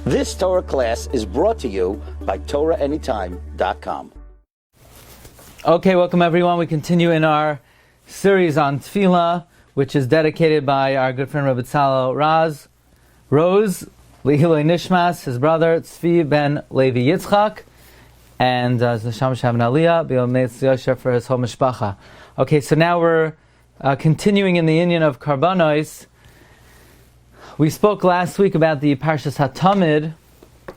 This Torah class is brought to you by TorahAnytime.com. Okay, welcome everyone. We continue in our series on Tefilla, which is dedicated by our good friend Rabbi Daniel Rose, Lihiloi Nishmas, his brother Tzvi ben Levi Yitzchak, and Neshama Shavin Aliyah, B'Yomei Yosher for his whole mishpacha. Okay, so now we're continuing in the Inyan of Karbanos. We spoke last week about the Parshas HaTamid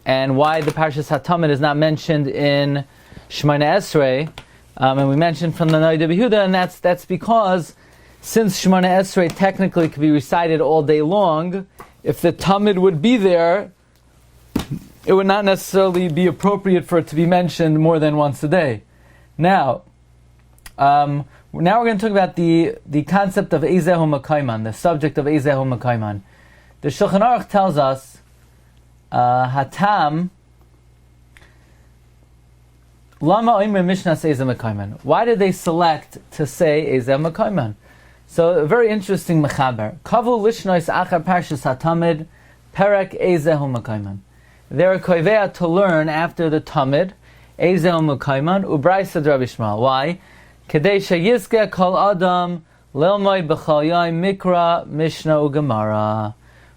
and why the Parshas HaTamid is not mentioned in Shemoneh Esrei, and we mentioned from the Noda B'Yehuda, and that's because since Shemoneh Esrei technically could be recited all day long, if the Tamid would be there, it would not necessarily be appropriate for it to be mentioned more than once a day. Now we're going to talk about the concept of Eizehu Mekoman, the subject of Eizehu Mekoman. The Shulchan Aruch tells us, Hatam, Lama Oimre Mishnah Eizehu Mekoman. Why did they select to say Eizehu Mekoman? So a very interesting mechaber. Kavu lishnois achar parshas hatamid, perek Eizehu Mekoman. They're koivea to learn after the tamid, Eizehu Mekoman, ubraisa Rabbi Shmuel. Why? Kedei sheyizke kol adam lelmoi b'chol yom mikra mishnah u'gemara.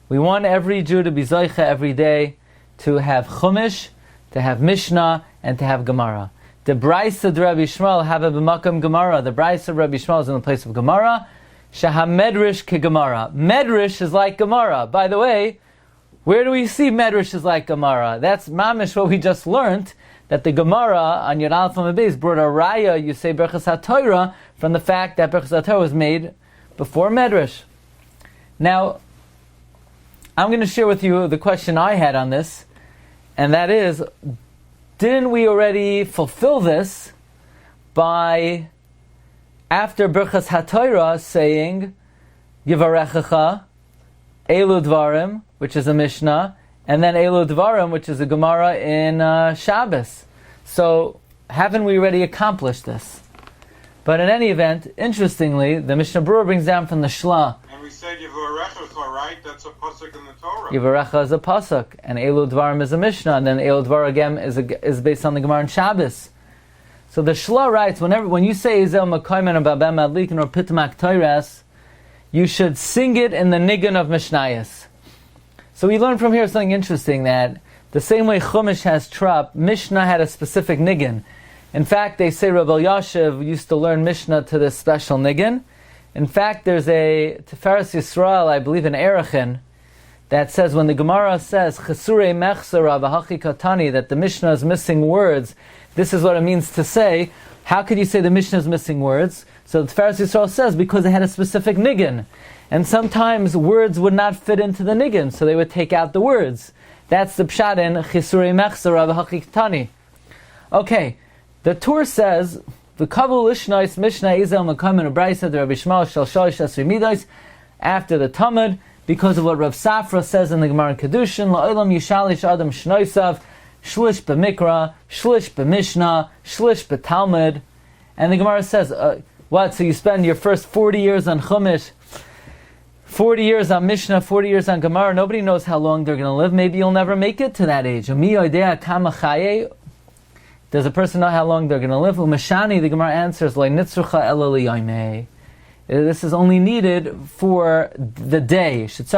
We want every Jew to be zoicha every day to have chumash, to have mishnah, and to have gemara. The braisa of Rabbi Shmuel have a b'makam gemara. The braisa of Rabbi Shmuel is in the place of gemara. Shaha medrash ke gemara. Medrash is like gemara. By the way, where do we see medrash is like gemara? That's mamish what we just learned, that the gemara on Yud Aleph Amud Beis brought a raya, you say Berachas HaTorah, from the fact that Berachas HaTorah was made before medrash. Now, I'm going to share with you the question I had on this, and that is, didn't we already fulfill this by, after Berachas HaTorah, saying, Yivarechecha, Elu Dvarim, which is a Mishnah, and then Elu Dvarim, which is a Gemara in Shabbos. So, haven't we already accomplished this? But in any event, interestingly, the Mishnah Berurah brings down from the Shla. And we said Yivarechecha, right? That's a pasuk in the Torah. Yivarecha is a pasuk, and Elu Dvarim is a Mishnah, and then Elu Dvar again is based on the Gemara in Shabbos. So the Shla writes, when you say Eizehu Mekoman or Babem Adlikin or Pitmak Tiferes, you should sing it in the nigun of Mishnayos. So we learn from here something interesting, that the same way Chumash has trop, Mishnah had a specific nigun. In fact, they say Rabbi Yashiv used to learn Mishnah to this special nigun. In fact, there's a Tiferes Yisrael, I believe in Erechin, that says when the Gemara says Chesurei Mechsera v'hachi katani, that the Mishnah is missing words, this is what it means to say. How could you say the Mishnah is missing words? So the Tiferes Yisrael says because it had a specific nigun, and sometimes words would not fit into the nigun, so they would take out the words. That's the pshat in Chesurei Mechsera v'hachi katani. Okay. The Torah says, "V'kavu lishnois mishnah Eizehu Mekoman u'braisa de Rabbi Shmuel shel shalish esrei midos," after the Talmud, because of what Rav Safra says in the Gemara in Kedushin, "La'olam yishalish adam shnoisav shlish b'mikra, shlish b'mishnah, shlish b'talmud," and the Gemara says, "What? So you spend your first 40 years on Chumash, 40 years on Mishnah, 40 years on Gemara? Nobody knows how long they're going to live. Maybe you'll never make it to that age." Does a person know how long they're going to live? Umashani, the Gemara answers, this is only needed for the day. Medrash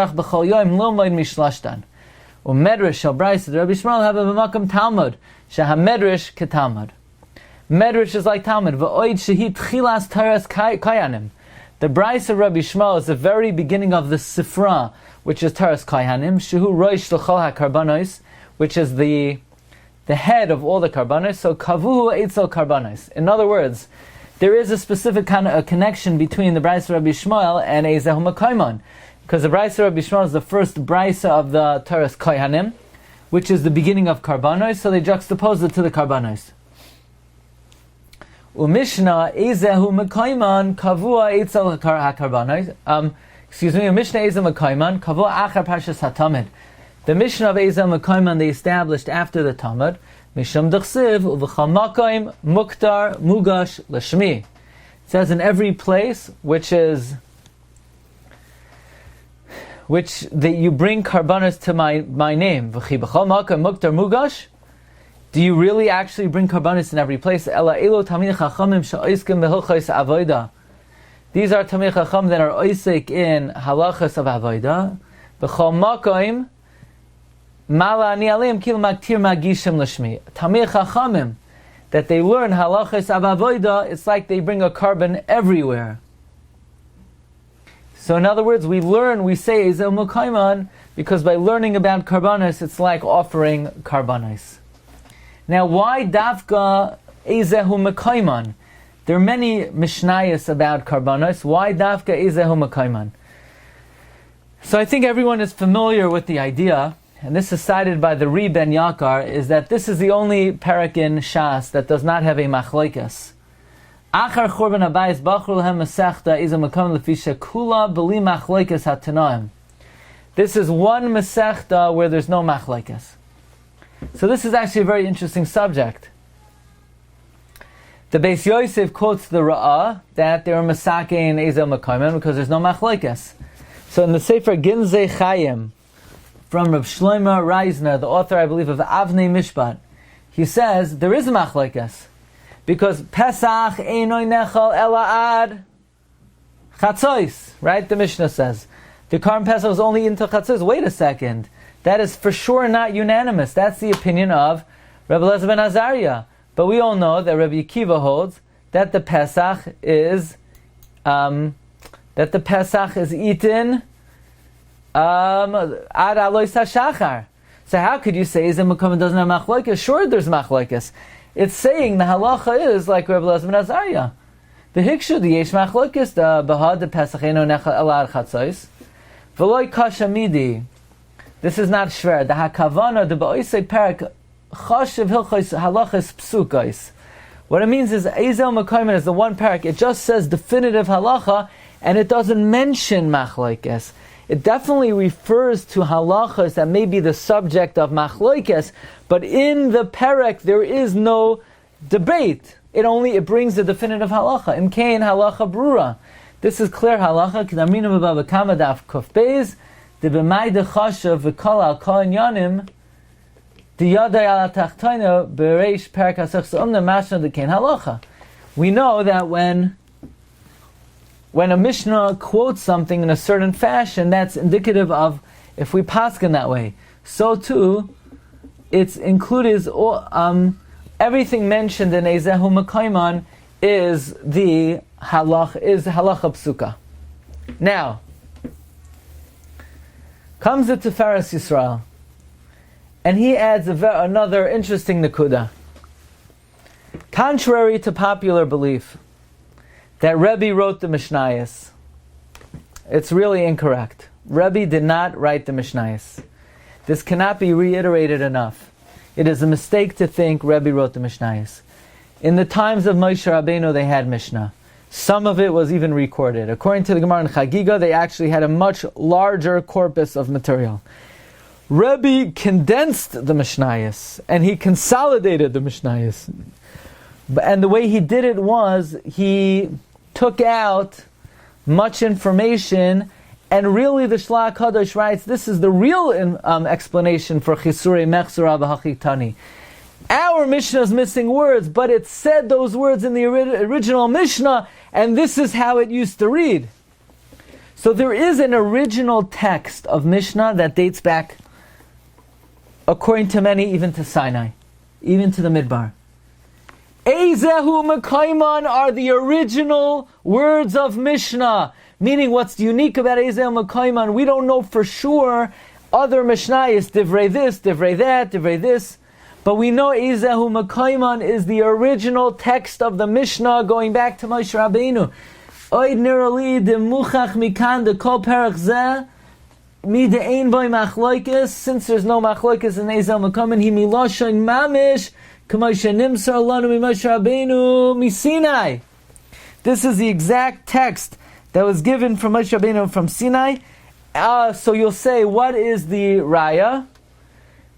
is like Talmud. The Brais of Rabbi Shmuel is the very beginning of the Sifra, which is Taras Kayanim, Shehu Roish L'chol HaKarbanos, which is the head of all the karbanos. So kavuhu eitzel karbanos. In other words, there is a specific kind of a connection between the Braisa of Rabbi Shmuel and Eizehu Mekoman, because the Braisa of Rabbi Shmuel is the first Braisa of the Taras Kohanim, which is the beginning of karbanos. So they juxtapose it to the karbanos. Umishnah Eizehu Mekoman kavua eitzel karbanos. Mishnah Eizehu Mekoman kavua achar parshas hatamid. The Mishnah of Eizehu Mekoman they established after the Talmud. Misham d'chsiv uv'chal makom muktar mugash l'shmi. It says in every place which is which that you bring karbanos to my name. V'chi b'chol makam muktar mugash. Do you really actually bring karbanos in every place? Ela elo tamid chachamim she'oiskim b'hilchos avoda. These are tamid chacham that are oisik in halachas of avoda. B'chol makam mala ani aleim kil maktir magishim l'shmi. Tamid chachamim that they learn halachas of avoda. It's like they bring a carbon everywhere. So in other words, we say Eizehu Mekoman, because by learning about karbanos, it's like offering karbanos. Now, why dafka Eizehu Mekoman? There are many mishnayos about karbanos. Why dafka Eizehu Mekoman? So I think everyone is familiar with the idea, and this is cited by the Rabbi Daniel Yaakov, is that this is the only parak in Shas that does not have a machlokes. Achar Churban Habayis Bachru Lehem Masechta Eizehu Mekoman Lefi Shekula B'li Machlokes HaTanoim. This is one Masechta where there's no machlokes. So this is actually a very interesting subject. The Beis Yosef quotes the Ra'ah that there are Masake in Eizehu Mekoman because there's no machlokes. So in the Sefer Ginzei Chayim from Rav Shlomo Reisner, the author, I believe, of Avnei Mishpat, he says there is a machlokes. Because Pesach einoi nechal ela ad chatzos, right? The Mishnah says the Karm Pesach is only into chatzos. Wait a second, that is for sure not unanimous. That's the opinion of Rabbi Elazar ben Azariah. But we all know that Rabbi Akiva holds that the Pesach is eaten ad alois hashachar. So how could you say Eizehu Mekoman doesn't have machlokes? Sure, there's machlokes. It's saying the halacha is like Rabbi Elazar ben Azariah. The hikshu the yesh machlokes the bahad the Pesach eino nechal elad chatzos v'loi kasha midi. This is not shver. The hakavana the ba'osei parak chashiv hilchos halachas psukos. What it means is Eizehu Mekoman is the one parak. It just says definitive halacha and it doesn't mention machlokes. It definitely refers to halachas that may be the subject of machlokes, but in the perek there is no debate. It brings the definitive halacha. Imkein halacha brura. This is clear halacha. K'damrinu b'bava kama daf kuf beis de b'may dechashav v'kol al kol inyanim diyaday al tachtayna b'reish perek hasech se'umna mashna dekein halacha. We know that when a Mishnah quotes something in a certain fashion, that's indicative of if we paskin that way. So too, it's included everything mentioned in Eizehu Mekoman is the halacha psuka. Now comes the Tiferes Yisrael, and he adds another interesting nekuda. Contrary to popular belief that Rebbe wrote the Mishnayos, it's really incorrect. Rebbe did not write the Mishnayos. This cannot be reiterated enough. It is a mistake to think Rebbe wrote the Mishnayos. In the times of Moshe Rabbeinu, they had Mishnah. Some of it was even recorded. According to the Gemara in Chagiga, they actually had a much larger corpus of material. Rebbe condensed the Mishnayos, and he consolidated the Mishnayos. And the way he did it was, he took out much information, and really the Kahal Kadosh writes, this is the real explanation for Chisurei Mechzura B'Hachitani. Our Mishnah is missing words, but it said those words in the original Mishnah, and this is how it used to read. So there is an original text of Mishnah that dates back, according to many, even to Sinai, even to the Midbar. Eizehu Mekoman are the original words of Mishnah. Meaning, what's unique about Eizehu Mekoman, we don't know for sure. Other Mishnayos, divrei this, divrei that, divrei this. But we know Eizehu Mekoman is the original text of the Mishnah going back to Moshe Rabbeinu. Oid nirali de muchach mikan de kol perach zeh mi de ein boy machlokes. Since there's no machlokes in Eizehu Mekoman, he miloshin mamish. This is the exact text that was given from Moshe Rabbeinu from Sinai. So you'll say, what is the raya?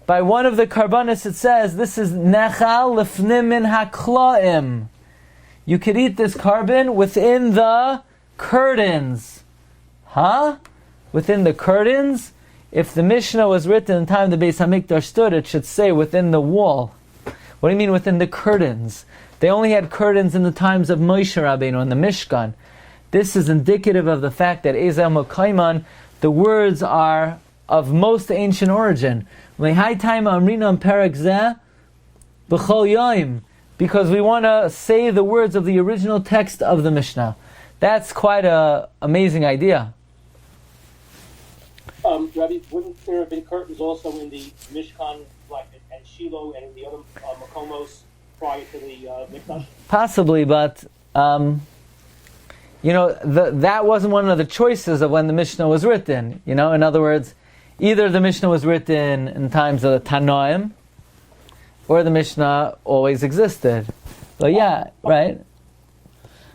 By one of the karbanos it says, this is nechal lefnim min haklaim. You could eat this carbon within the curtains. Huh? within the curtains. If the Mishnah was written in the time the Beis Hamikdash stood, it should say within the wall. What do you mean within the curtains? They only had curtains in the times of Moshe Rabbeinu in the Mishkan. This is indicative of the fact that Eizehu Mekoman, the words are of most ancient origin. Because we want to say the words of the original text of the Mishnah. That's quite an amazing idea. Rabbi, wouldn't there have been curtains also in the Mishkan, like and Shiloh and in the other Makomos prior to the Mikdash? Possibly, but that wasn't one of the choices of when the Mishnah was written. In other words, either the Mishnah was written in times of the Tanoim, or the Mishnah always existed. But yeah, right?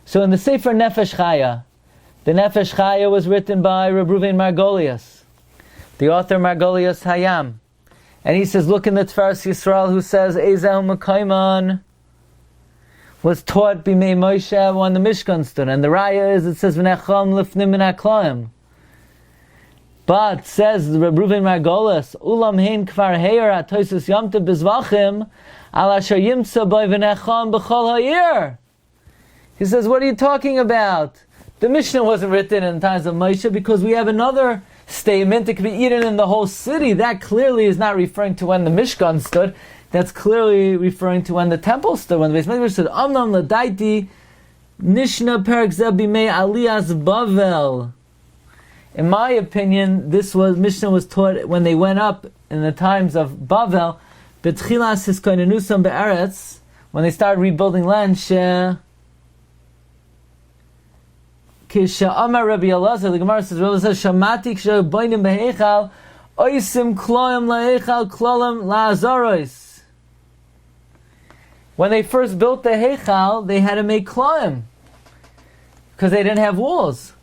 So in the Sefer Nefesh Chaya, the Nefesh Chaya was written by Reb Ruven Margolius, the author Margolius Hayam. And he says, look in the Tiferes Yisrael, who says, Eizehu Mekoman was taught b'mei Moshe when the Mishkan stood. And the Raya is, it says, V'necham lifnim min haklaim. But, says Reb Ruven Margolius, Ulam hein kvar heir atoisus yomtiv bezvachim, al asher yimtza boi v'necham b'chol ha'ir. He says, what are you talking about? The Mishnah wasn't written in times of Moshe because we have another statement. It could be eaten in the whole city. That clearly is not referring to when the Mishkan stood. That's clearly referring to when the temple stood. When the Beis Midrash said, Amnam l'daiti nishna perak zeh bimei aliyas Bavel. In my opinion, Mishnah was taught when they went up in the times of Bavel, B'tchilas hiskoinenusam be'eretz, when they started rebuilding land, Kisha Rabbi Elazar, the Gemara says, Rabbi says, Shamati kshe boinim beheichal, oisim kloim laheichal klolim la'azaros. When they first built the heichal, they had to make kloim, because they didn't have walls.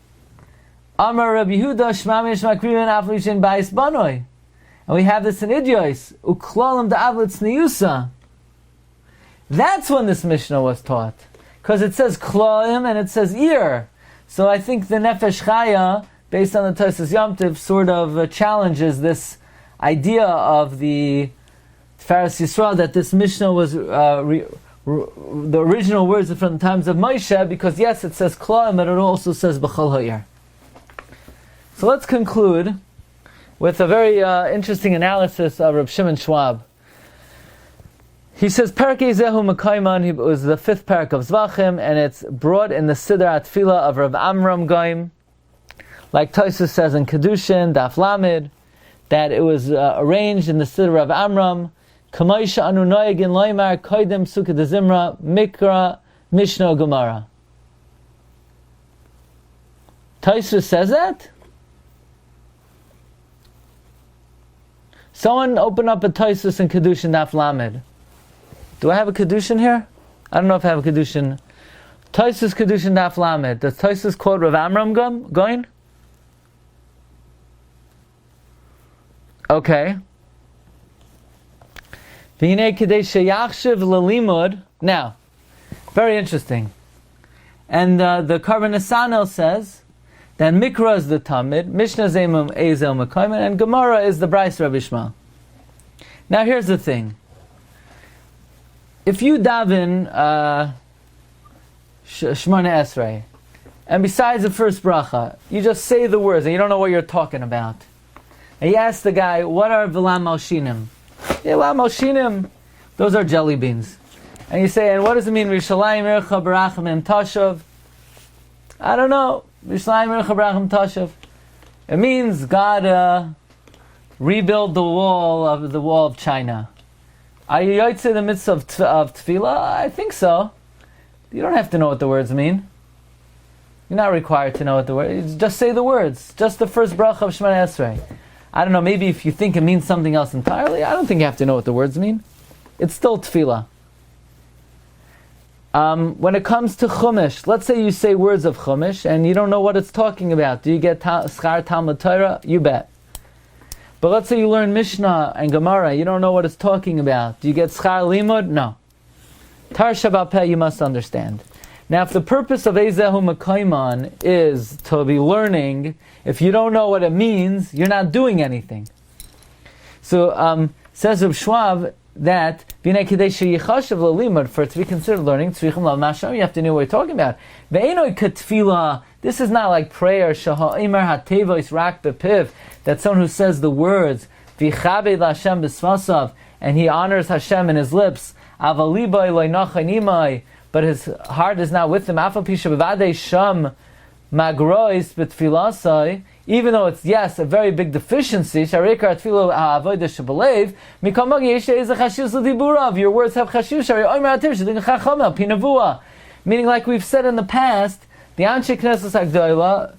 Amar Rabbi Yehuda, Shmamish Makriven Aflishin Bais Banoi. And we have this in Idios, Uklolim Da'avlitz Niyusa. That's when this Mishnah was taught. Because it says kloim and it says ear. So I think the Nefesh Chaya, based on the Tosas Yom Tov, sort of challenges this idea of the Tiferes Yisrael that this Mishnah was the original words are from the times of Moshe, because yes, it says kloim, but it also says b'chol ha'ir. So let's conclude with a very interesting analysis of Reb Shimon Schwab. He says, Perak Eizehu Mekoman, it was the 5th parak of Zvachim, and it's brought in the Siddur Tefilla of Rav Amram Goim, like Tosfos says in Kedushin, Daf Lamed, that it was arranged in the Siddur of Amram, Kamoisha Anu Noyagin Loimar Koidem Sukkah de Zimra Mikra Mishnah Gemara. Tosfos says that? Someone open up a Tosfos in Kedushin Daf Lamed. Do I have a Kedushin here? I don't know if I have a Kedushin. Tosfos Kedushin Daf Lamed. Does Tosfos quote Rav Amram going? Okay. V'hinei kedei sheyachshiv lelimud. Now, very interesting. And the Karban Nesanel says that Mikra is the Tamid, Mishnah Zemum Eizehu Mekoman, and Gemara is the Brais Rabbi Shmuel. Now here's the thing. If you daven Shemona Esrei, and besides the first bracha, you just say the words and you don't know what you're talking about, and you ask the guy, what are V'lam Malshinim? Yeah, V'lam Malshinim, those are jelly beans. And you say, and what does it mean, Rishalayim Ercha Barachim Tashav? I don't know. Rishalayim Ercha Barachim Tashav. It means God rebuild the wall of China. Are you yotze in the midst of Tefilla? I think so. You don't have to know what the words mean. You're not required to know what the words. Just say the words. Just the first bracha of Shemona Esrei. I don't know. Maybe if you think it means something else entirely, I don't think you have to know what the words mean. It's still Tefillah. When it comes to Chumash, let's say you say words of Chumash and you don't know what it's talking about. Do you get Schar Talmud Torah? You bet. But let's say you learn Mishnah and Gemara, you don't know what it's talking about. Do you get Schar Limud? No. Tar Shabbat Peh you must understand. Now, if the purpose of Eizehu Mekoman is to be learning, if you don't know what it means, you're not doing anything. So, says Reb Schwab that for it to be considered learning, you have to know what you're talking about. This is not like prayer, that someone who says the words, and he honors Hashem in his lips, but his heart is not with him. Even though it's, yes, a very big deficiency, your words have chashiv, meaning, like we've said in the past, the Anshe Knesset Agdola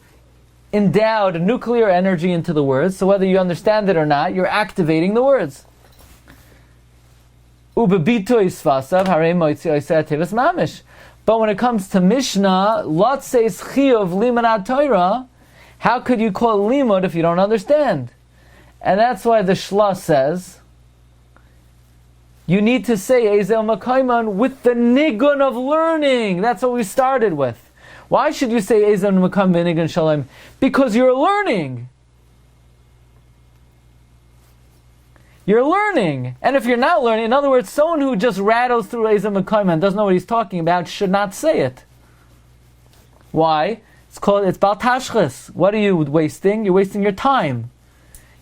endowed nuclear energy into the words, so whether you understand it or not, you're activating the words. But when it comes to Mishnah, lot says chiyuv limanat Torah, how could you call limud if you don't understand? And that's why the Shla says, you need to say Eizehu Mekoman with the nigun of learning. That's what we started with. Why should you say Eizehu Mekoman nigun shalom? Because you're learning. You're learning. And if you're not learning, in other words, someone who just rattles through Eizehu Mekoman and doesn't know what he's talking about should not say it. Why? It's Bal Tashchis. What are you wasting? You're wasting your time.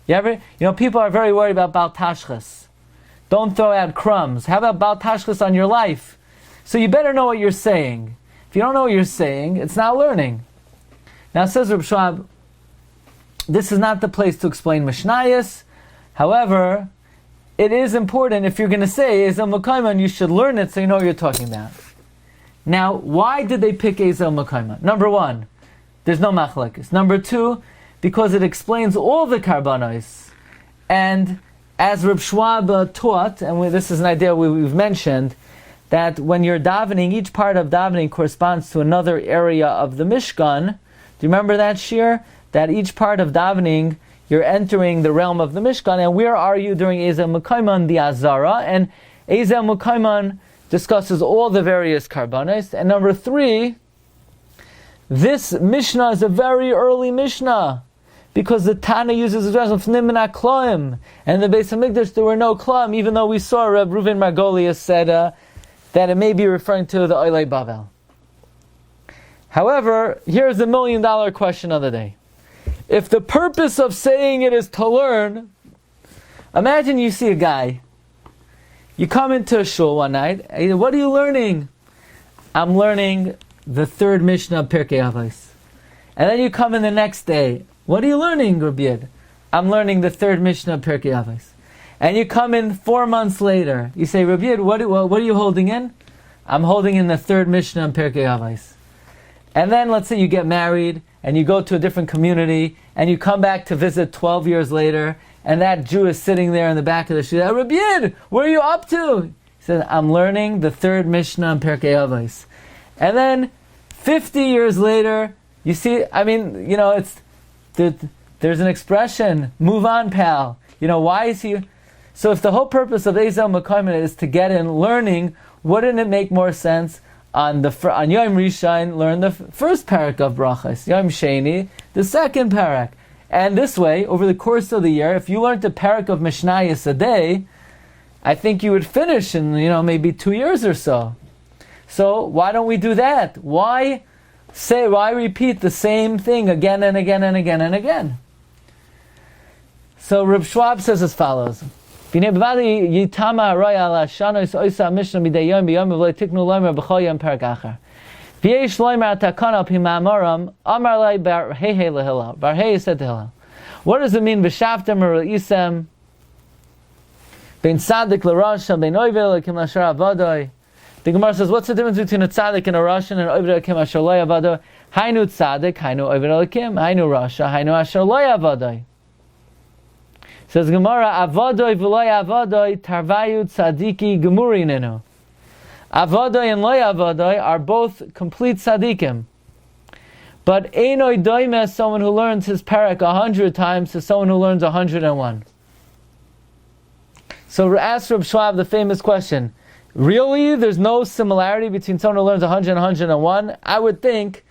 People are very worried about Bal Tashchis. Don't throw out crumbs. How about Bal Tashchis on your life? So you better know what you're saying. If you don't know what you're saying, it's not learning. Now, says Reb Schwab, this is not the place to explain Mishnayos. However, it is important, if you're going to say Eizehu Mekoman, you should learn it so you know what you're talking about. Now, why did they pick Eizehu Mekoman? Number one, there's no machlekes. Number two, because it explains all the karbanos. And as Reb Schwab taught, and this is an idea we've mentioned, that when you're davening, each part of davening corresponds to another area of the Mishkan. Do you remember that shir? That each part of davening, you're entering the realm of the Mishkan. And where are you during Eizehu Mekoman? The Azara. And Eizehu Mekoman discusses all the various karbanos. And number three, this Mishnah is a very early Mishnah, because the Tana uses the expression Fnimna Kloim, and in the Beis Midrash there were no Kloim, even though we saw Reb Reuven Margolius said that it may be referring to the Oilei Bavel. However, here's the $1 million question of the day. If the purpose of saying it is to learn, imagine you see a guy, you come into a shul one night, and you say, what are you learning? I'm learning the third Mishnah of Pirkei Avos. And then you come in the next day, what are you learning, Rabbi Yid? I'm learning the third Mishnah of Pirkei Avos. And you come in 4 months later, you say, Rabbi Yid, what are you holding in? I'm holding in the third Mishnah of Pirkei Avos. And then let's say you get married, and you go to a different community, and you come back to visit 12 years later, and that Jew is sitting there in the back of the shul. Rabbi Yid, what are you up to? He says, I'm learning the third Mishnah of Pirkei Avos. And then 50 years later, you see, there's an expression, move on, pal. Why is he? So if the whole purpose of Eizehu Mekoman is to get in learning, wouldn't it make more sense on Yom Rishon, learn the first parak of brachas, Yom Sheni, the second parak. And this way, over the course of the year, if you learned a parak of Mishnayos a day, I think you would finish in, maybe 2 years or so. So why don't we do that? Why repeat the same thing again and again and again and again? So Reb Schwab says as follows. If you want to said to Hillel, what does it mean? B'shaftem or isem bein tzaddik l'rasha bein oived l'kim l'ashar avadoi. The Gemara says, what's the difference between a tzaddik and a rasha and oived l'kim ashar lo avadoi? Hainu tzaddik, hainu oived l'kim, hainu rasha, hainu ashar lo avadoi. Says Gemara, avadoi v'lo avadoi tarvayu tzaddiki gemurinenu. Avadoi and lo avadoi are both complete tzaddikim. But einoi doime, someone who learns his parak 100 times, to someone who learns 101. So ask Reb Schwab the famous question: Really, there's no similarity between someone who learns 100 and 101. I would think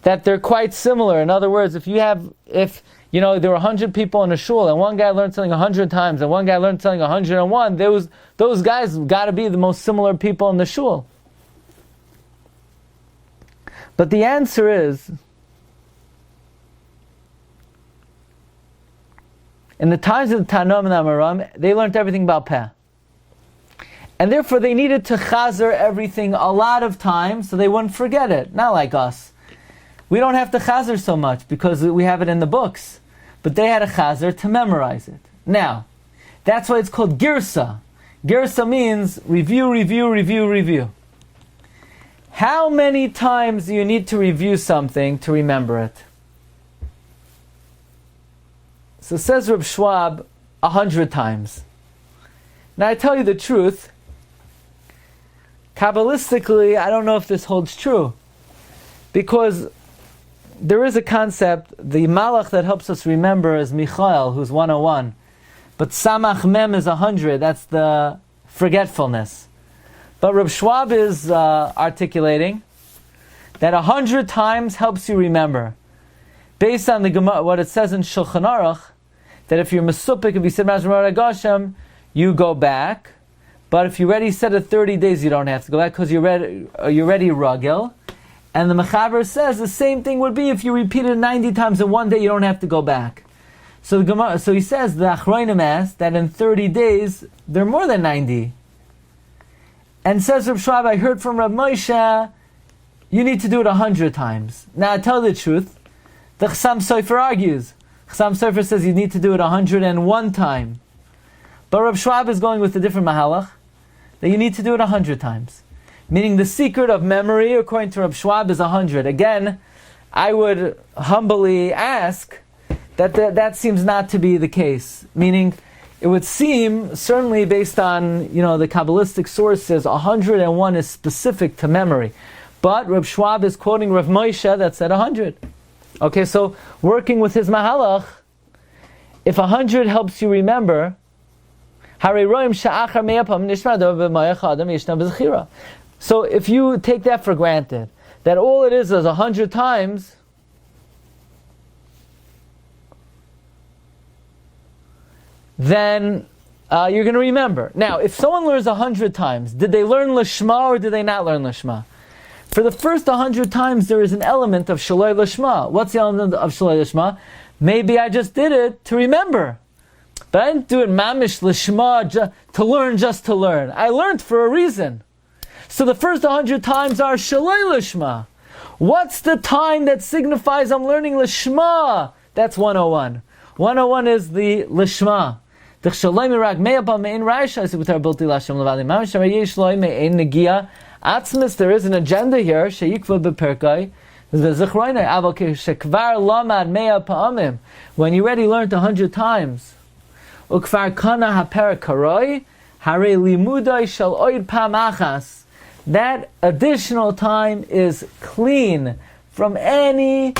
that they're quite similar. In other words, if there were 100 people in a shul and one guy learned something 100 times and one guy learned something 101, those guys got to be the most similar people in the shul. But the answer is, in the times of the Tanam and Amaram, they learned everything about Peh. And therefore they needed to chazer everything a lot of times so they wouldn't forget it. Not like us. We don't have to chazer so much because we have it in the books. But they had a chazer to memorize it. Now, that's why it's called girsa. Girsa means review, review, review, review. How many times do you need to review something to remember it? So says Reb Schwab, 100 times. Now I tell you the truth, Kabbalistically, I don't know if this holds true. Because there is a concept, the malach that helps us remember is Michael, who's 101. But Samach Mem is 100, that's the forgetfulness. But Reb Schwab is articulating that 100 times helps you remember. Based on the Gemara, what it says in Shulchan Aruch, that if you're Mesupik, if you said Mashmar Gashem, you go back. But if you already said it 30 days, you don't have to go back because you're ready Ragil. And the Mechaber says the same thing would be if you repeat it 90 times in one day, you don't have to go back. So he says, the Achronim asked that in 30 days, they're more than 90. And says Reb Schwab, I heard from Reb Moshe, you need to do it 100 times. Now, I tell the truth, the Chassam Sofer argues. Chassam Sofer says you need to do it 101 times. But Reb Schwab is going with a different mahalach, that you need to do it 100 times. Meaning the secret of memory, according to Reb Schwab, is 100. Again, I would humbly ask that seems not to be the case. Meaning, it would seem, certainly based on the Kabbalistic sources, 101 is specific to memory. But Reb Schwab is quoting Rav Moshe that said 100. Okay, so working with his mahalach, if 100 helps you remember, so if you take that for granted, that all it is 100 times, then you're going to remember. Now, if someone learns 100 times, did they learn Lishma or did they not learn Lishma? For the first 100 times, there is an element of Shaloi Lishma. What's the element of Shaloi Lishma? Maybe I just did it to remember. But I didn't do it mamish Lishma to learn just to learn. I learned for a reason. So the first 100 times are Shaloi Lishma. What's the time that signifies I'm learning Lishma? That's 101. 101 is the Lishma. There is an agenda here. When you already learned 100 times, that additional time is clean from any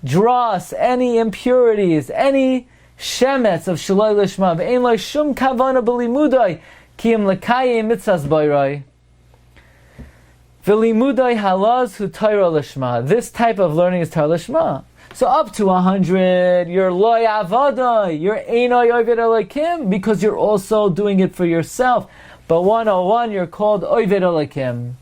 dross, any impurities, any shemetz of shaloi lishma. Ve'ein lo shum kavana b'limudai ki im lekayim mitzvahs boiroi. V'limudai halaz hu Torah lishma. This type of learning is Torah lishma. So up to 100, you're loy avadai, you're einoi oived elokim, because you're also doing it for yourself. But 101, you're called oived elokim.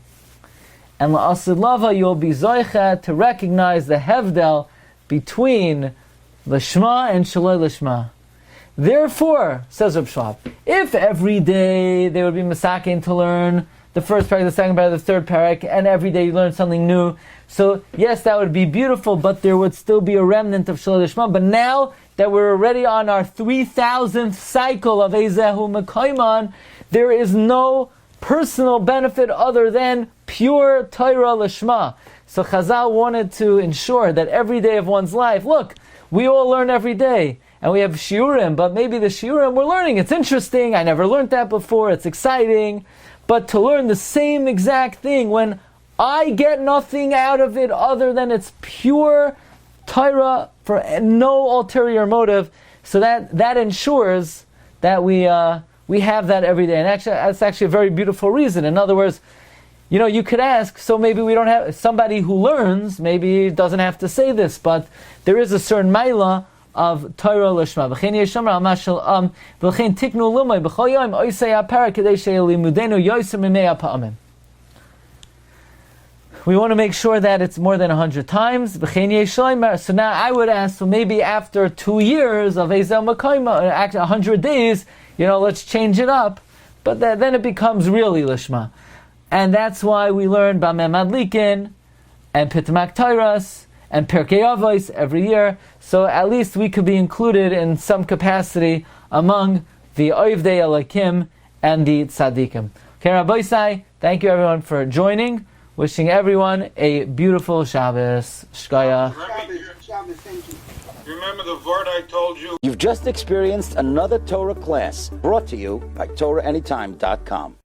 And la'asid lava, you'll be zoichet to recognize the hevdel between Lishma and Shaloi Lishma. Therefore, says Reb Schwab, if every day they would be masakin to learn the first parak, the second parak, the third parak, and every day you learn something new, so yes, that would be beautiful, but there would still be a remnant of Shaloi Lishma. But now that we're already on our 3,000th cycle of Eizehu Mekoman, there is no personal benefit other than pure Torah Lishma. So Chazal wanted to ensure that every day of one's life, look, we all learn every day, and we have shiurim, but maybe the shiurim we're learning, it's interesting, I never learned that before, it's exciting, but to learn the same exact thing when I get nothing out of it other than it's pure Torah for no ulterior motive, so that ensures that we we have that every day. And actually, that's actually a very beautiful reason. In other words, you could ask, so maybe we don't have, somebody who learns, maybe doesn't have to say this, but there is a certain maila of Torah Lishma. V'chein yeshamar al mashal v'chein tiknu lumay b'chol yom oisei ha'para kedei she'limudenu yoser mimei ha'pa'amim. We want to make sure that it's more than 100 times. So now I would ask, so maybe after 2 years of Eizehu Mekoman, actually 100 days, let's change it up. But then it becomes really Lishma. And that's why we learn Bameh Madlikin, and Pitmak Tairas, and Perkei Avos every year. So at least we could be included in some capacity among the Oivdei Elakim and the Tzadikim. Okay, Rabbi Sai, thank you everyone for joining. Wishing everyone a beautiful Shabbos. Shkaya. Shabbos, thank you. Remember the word I told you? You've just experienced another Torah class brought to you by TorahAnytime.com.